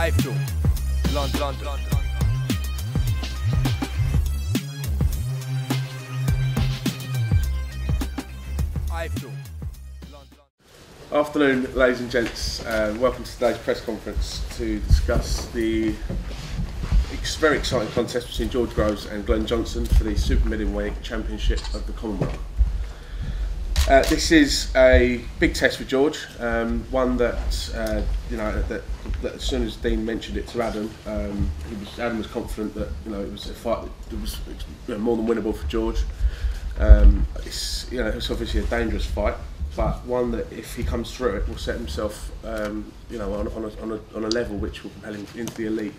iFILM, London. iFILM, London. Afternoon, ladies and gents. Welcome to today's press conference to discuss the very exciting contest between George Groves and Glenn Johnson for the Super Middleweight Championship of the Commonwealth. This is a big test for George, one that that as soon as Dean mentioned it to Adam, Adam was confident that it was a fight that was more than winnable for George. It's obviously a dangerous fight, but one that if he comes through it will set himself on a level which will propel him into the elite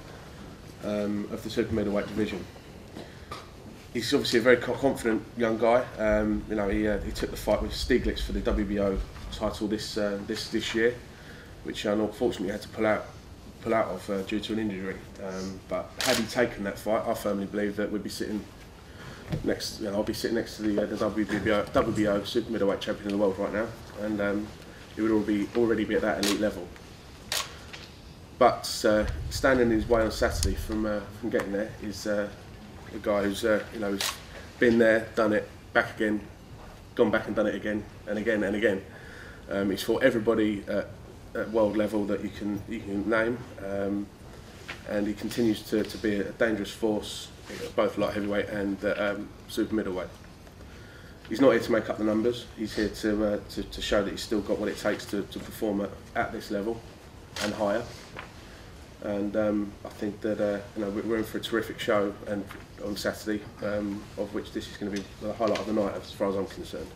of the super middleweight division. He's obviously a very confident young guy. He took the fight with Stieglitz for the WBO title this year, which unfortunately had to pull out of due to an injury. But had he taken that fight, I firmly believe that we'd be sitting next. I'll be sitting next to the WBO super middleweight champion of the world right now, and he would already be at that elite level. But standing in his way on Saturday from getting there is a guy who's who's been there, done it, back again, gone back and done it again and again and again. He's fought everybody at world level that you can name, and he continues to be a dangerous force, both light heavyweight and super middleweight. He's not here to make up the numbers. He's here to show that he's still got what it takes to perform at this level and higher. And I think that we're in for a terrific show and on Saturday, of which this is going to be the highlight of the night as far as I'm concerned.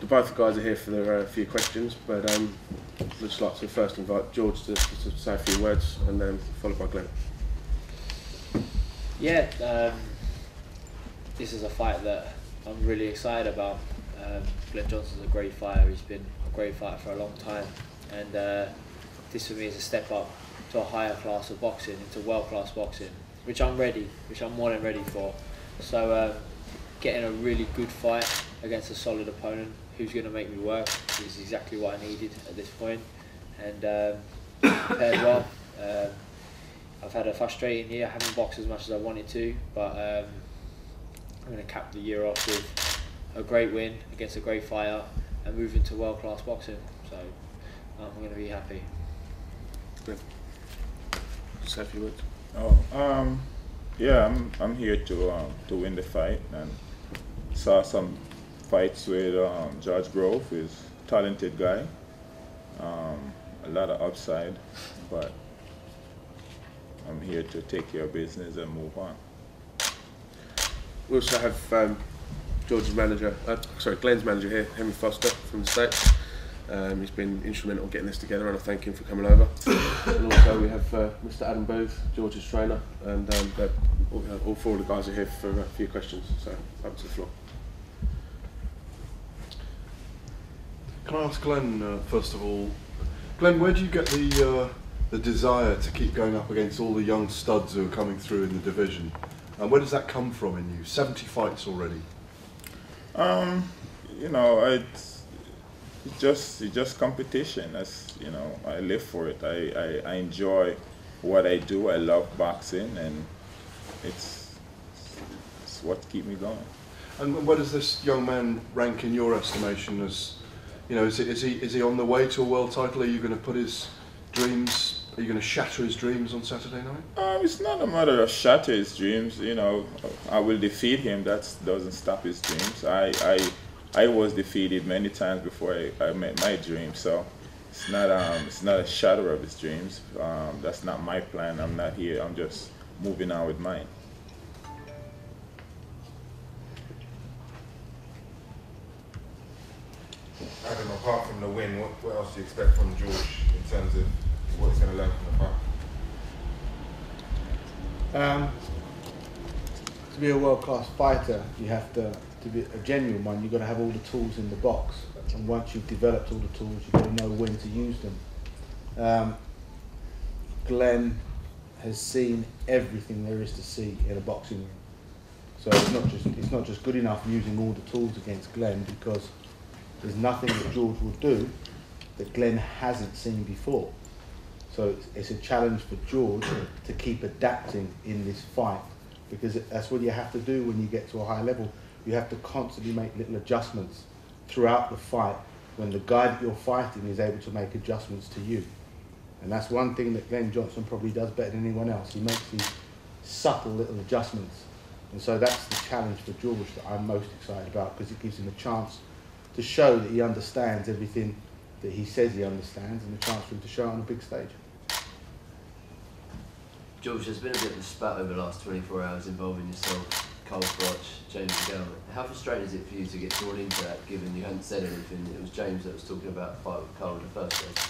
Both the guys are here for their few questions, but I'd just like to first invite George to say a few words, and then followed by Glenn. Yeah, this is a fight that I'm really excited about. Glenn Johnson's a great fighter. He's been a great fighter for a long time, and this for me is a step up to a higher class of boxing, into world-class boxing, which I'm more than ready for. So getting a really good fight against a solid opponent who's going to make me work is exactly what I needed at this point. And prepared well. I've had a frustrating year. I haven't boxed as much as I wanted to, but I'm going to cap the year off with a great win against a great fighter and move into world-class boxing. So I'm going to be happy. Just a few words. Yeah, I'm here to win the fight, and saw some fights with George Groves. He's a talented guy, a lot of upside, but I'm here to take care of business and move on. We also have George's manager, Glenn's manager here, Henry Foster from the States. He's been instrumental in getting this together, and I thank him for coming over. And also we have Mr. Adam Booth, George's trainer, and all four of the guys are here for a few questions, so up to the floor. Can I ask Glenn, first of all, Glenn, where do you get the desire to keep going up against all the young studs who are coming through in the division? And where does that come from in you? 70 fights already. It's just competition. I live for it. I enjoy what I do. I love boxing, and it's what keeps me going. And where does this young man rank in your estimation? As is he on the way to a world title? Are you going to put his dreams? Are you going to shatter his dreams on Saturday night? It's not a matter of shatter his dreams. I will defeat him. That doesn't stop his dreams. I was defeated many times before I met my dream, so it's not a shadow of his dreams. That's not my plan. I'm not here. I'm just moving on with mine. Adam, apart from the win, what else do you expect from George in terms of what he's going to learn from the fight? To be a world-class fighter, you have to be a genuine one. You've got to have all the tools in the box, and once you've developed all the tools, you've got to know when to use them. Glenn has seen everything there is to see in a boxing ring, so it's not just good enough using all the tools against Glenn, because there's nothing that George will do that Glenn hasn't seen before. So it's a challenge for George to keep adapting in this fight, because that's what you have to do when you get to a high level. You have to constantly make little adjustments throughout the fight when the guy that you're fighting is able to make adjustments to you. And that's one thing that Glenn Johnson probably does better than anyone else. He makes these subtle little adjustments. And so that's the challenge for George that I'm most excited about, because it gives him a chance to show that he understands everything that he says he understands, and a chance for him to show on a big stage. George, there's been a bit of a spat over the last 24 hours involving yourself, Carl Froch, James McGowan. How frustrating is it for you to get drawn into that, given you hadn't said anything? It was James that was talking about a fight with Carl in the first place.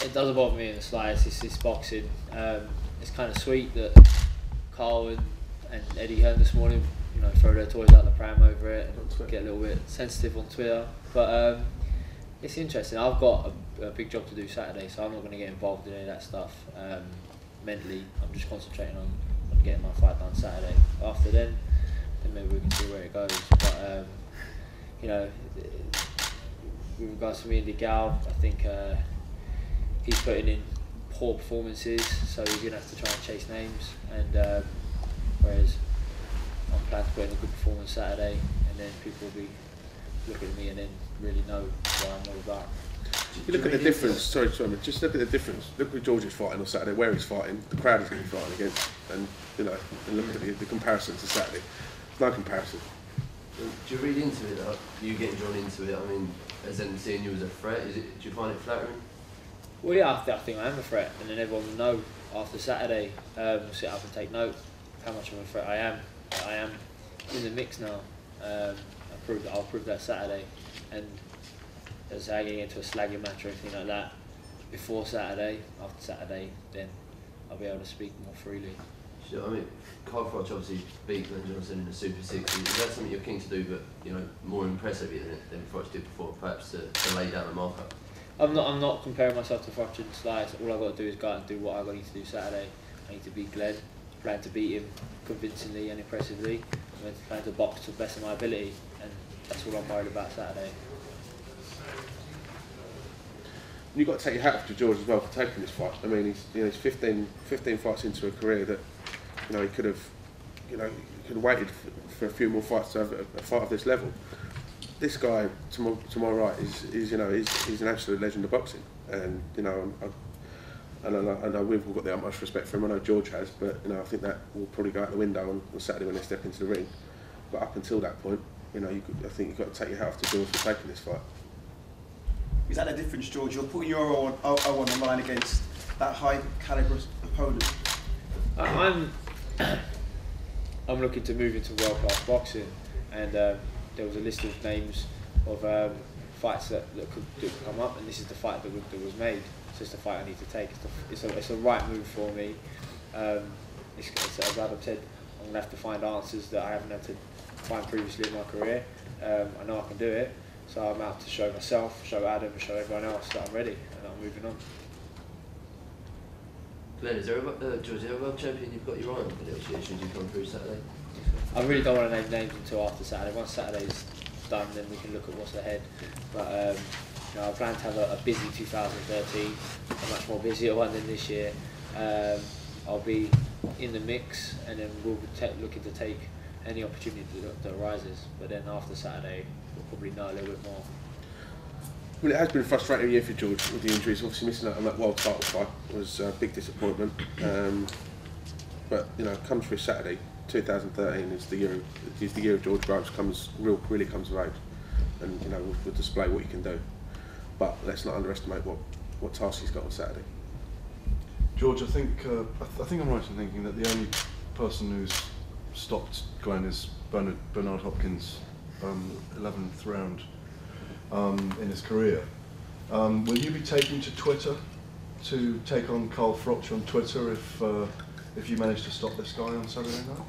It doesn't bother me in the slightest. It's boxing. It's kind of sweet that Carl and Eddie Hearn this morning, you know, throw their toys out the pram over it and get a little bit sensitive on Twitter. But it's interesting. I've got a big job to do Saturday, so I'm not going to get involved in any of that stuff. Mentally, I'm just concentrating on getting my fight done Saturday. After then maybe we can see where it goes. But you know, with regards to me and DeGal, I think he's putting in poor performances, so he's going to have to try and chase names. And whereas I'm planning to put in a good performance Saturday, and then people will be looking at me and then really know what I'm all about. You look at the difference, sorry, just look at the difference. Look at George is fighting on Saturday, where he's fighting, the crowd is going to be fighting against, and you know, and look at the comparison to Saturday. There's no comparison. Do you read into it, you getting drawn into it? I mean, as them seeing you as a threat, do you find it flattering? Well, yeah, I think I am a threat, and then everyone will know after Saturday. Sit up and take note of how much of a threat I am. I am in the mix now. I'll prove that Saturday, and as I get into a slagging match or anything like that before Saturday, after Saturday, then I'll be able to speak more freely. Sure. I mean, Carl Froch obviously beat Glenn Johnson in the Super 60. Is that something you're keen to do, but you know, more impressively than Froch did before, perhaps to lay down the marker? I'm not comparing myself to Froch and Slice. All I've got to do is go out and do what I need to do Saturday. I need to beat Glenn. I plan to beat him convincingly and impressively. I plan to box to the best of my ability, and that's all I'm worried about Saturday. You've got to take your hat off to George as well for taking this fight. I mean, he's 15 fights into a career that, you know, he could have waited for a few more fights to have a fight of this level. This guy, to my right, is an absolute legend of boxing, and you know, I know we've all got the utmost respect for him. I know George has, but you know, I think that will probably go out the window on Saturday when they step into the ring. But up until that point, you know, I think you've got to take your hat off to George for taking this fight. Is that the difference, George? You're putting your O on the line against that high calibre opponent. I'm looking to move into world class boxing, and there was a list of names of fights that could come up, and this is the fight that was made. It's just the fight I need to take. It's a right move for me. As Adam said, I'm going to have to find answers that I haven't had to find previously in my career. I know I can do it. So I'm out to show myself, show Adam, show everyone else that I'm ready, and I'm moving on. Glenn, is there a world champion you've got your eye on for negotiations you come through Saturday? I really don't want to name names until after Saturday. Once Saturday's done, then we can look at what's ahead. But you know, I plan to have a busy 2013, a much more busier one than this year. I'll be in the mix, and then we'll be looking to take any opportunity that arises. But then after Saturday, we'll probably know a little bit more. Well, it has been a frustrating year for George with the injuries. Obviously, missing out on that world title fight was a big disappointment. But you know, come through Saturday, 2013 is the year of George Groves really comes of age, and you know, we'll display what he can do. But let's not underestimate what task he's got on Saturday. George, I think I'm right in thinking that the only person who's stopped Glenn is Bernard Hopkins, 11th round in his career. Will you be taking to Twitter to take on Carl Froch on Twitter if you manage to stop this guy on Saturday night?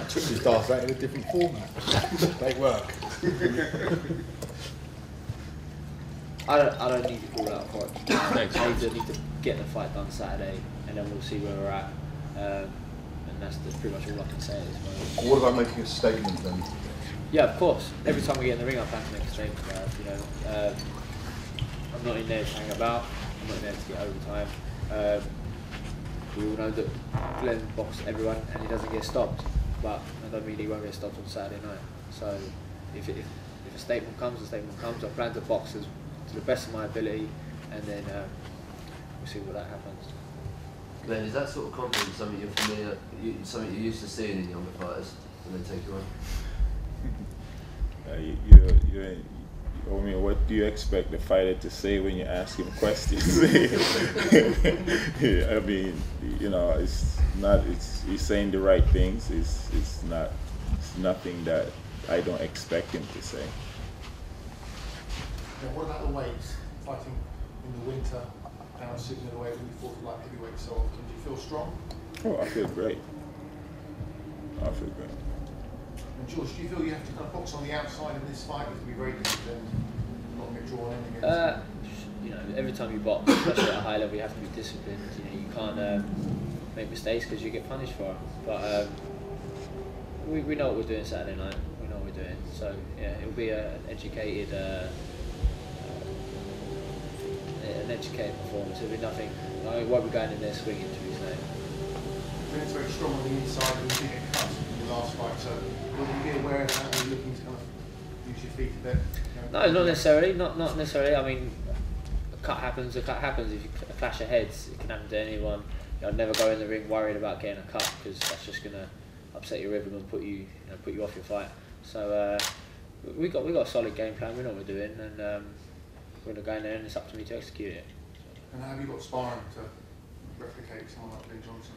Twitch starts that in a different format. They work. I don't need to call out for it. I need to get the fight done Saturday, and then we'll see where we're at. And that's pretty much all I can say at this moment. What about making a statement then? Yeah, of course. Every time we get in the ring, I plan to make a statement. You know, I'm not in there to hang about. I'm not in there to get overtime. We all know that Glenn boxes everyone and he doesn't get stopped, but I don't mean he won't get stopped on Saturday night. So if a statement comes, a statement comes. I plan to box to the best of my ability, and then we'll see what that happens. Glenn, is that sort of confidence something you're familiar, something you're used to seeing in younger fighters when they take you on? I mean, what do you expect the fighter to say when you ask him questions? I mean, you know, it's not. He's saying the right things. It's nothing that I don't expect him to say. Now, what about the weights? Fighting in the winter, down super middleweight, when you fought light heavyweight so often, do you feel strong? Oh, I feel great. I feel great. And George, do you feel you have to kind of box on the outside in this fight? You have to be very disciplined, not get drawn in against you know, every time you box, especially at a high level, you have to be disciplined. You know, you can't make mistakes because you get punished for them. But we know what we're doing Saturday night. We know what we're doing. So yeah, it'll be an educated performance. It'll be nothing. I won't be going in there swinging, to be fair. It's very strong on the inside and you did get cut in the last fight, so will you be aware of that when you're looking to kind of use your feet a bit? No, not necessarily. Not necessarily. I mean, a cut happens. A cut happens. If you clash of heads, it can happen to anyone. I'd never go in the ring worried about getting a cut because that's just gonna upset your rhythm and put you off your fight. So we got a solid game plan. We know what we're doing, and we're gonna go in there, and it's up to me to execute it. And have you got sparring to replicate someone like Glenn Johnson?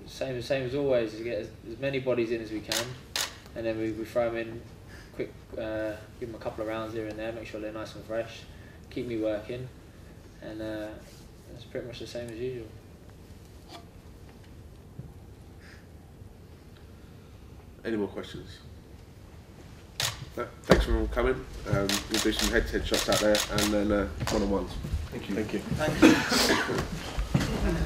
Same as always. You get as many bodies in as we can, and then we throw them in quick. Give them a couple of rounds here and there. Make sure they're nice and fresh. Keep me working, and it's pretty much the same as usual. Any more questions? No? Thanks for coming. We'll do some head-to-head shots out there and then one-on-ones. Thank you. Thank you. Thank you.